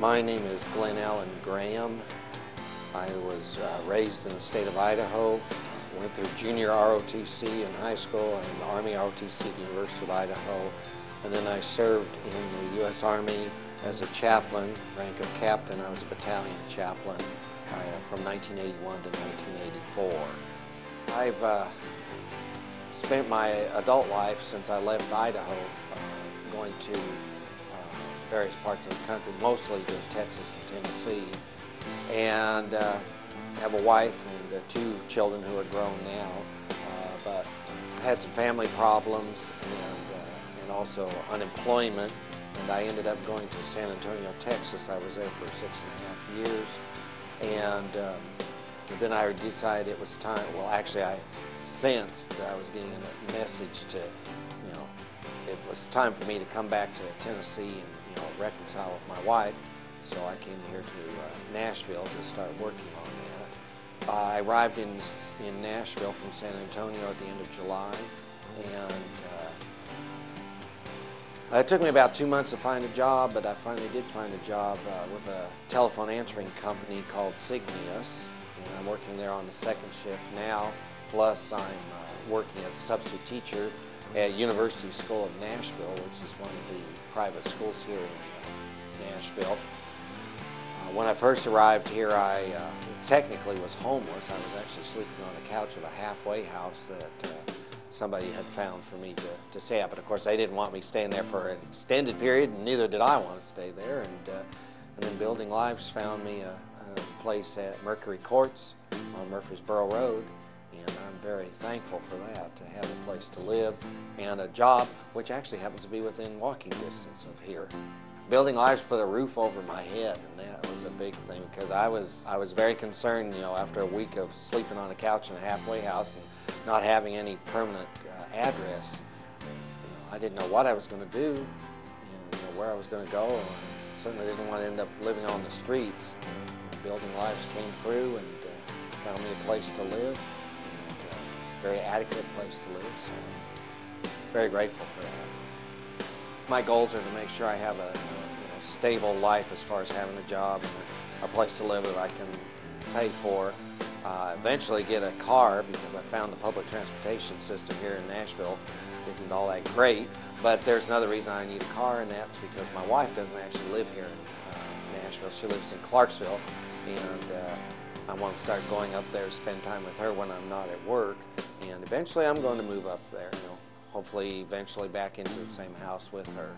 My name is Glenn Allen Graham. I was raised in the state of Idaho, went through junior ROTC in high school and Army ROTC at the University of Idaho, and then I served in the U.S. Army as a chaplain, rank of captain. I was a battalion chaplain from 1981 to 1984. I've spent my adult life since I left Idaho going to various parts of the country, mostly to Texas and Tennessee, and have a wife and two children who are grown now, but had some family problems and also unemployment, and I ended up going to San Antonio, Texas. I was there for 6.5 years, and then I decided it was time. Well, actually, I sensed that I was getting a message to, it was time for me to come back to Tennessee and reconcile with my wife. So I came here to Nashville to start working on that. I arrived in Nashville from San Antonio at the end of July, and it took me about 2 months to find a job, but I finally did find a job with a telephone answering company called Signius, and I'm working there on the second shift now, plus I'm working as a substitute teacher at University School of Nashville, which is one of the private schools here in Nashville. When I first arrived here, I technically was homeless. I was actually sleeping on the couch of a halfway house that somebody had found for me to stay at. But of course, they didn't want me staying there for an extended period, and neither did I want to stay there. And then Building Lives found me a place at Mercury Courts on Murfreesboro Road. And I'm very thankful for that, to have a place to live and a job which actually happens to be within walking distance of here. Building Lives put a roof over my head, and that was a big thing because I was very concerned, after a week of sleeping on a couch in a halfway house and not having any permanent address. I didn't know what I was going to do and where I was going to go. I certainly didn't want to end up living on the streets. Building Lives came through and found me a place to live. Very adequate place to live, so I'm very grateful for that. My goals are to make sure I have a stable life as far as having a job and a place to live that I can pay for. Eventually get a car, because I found the public transportation system here in Nashville isn't all that great, but there's another reason I need a car, and that's because my wife doesn't actually live here in Nashville. She lives in Clarksville, and I want to start going up there to spend time with her when I'm not at work, and eventually I'm going to move up there, hopefully eventually back into the same house with her.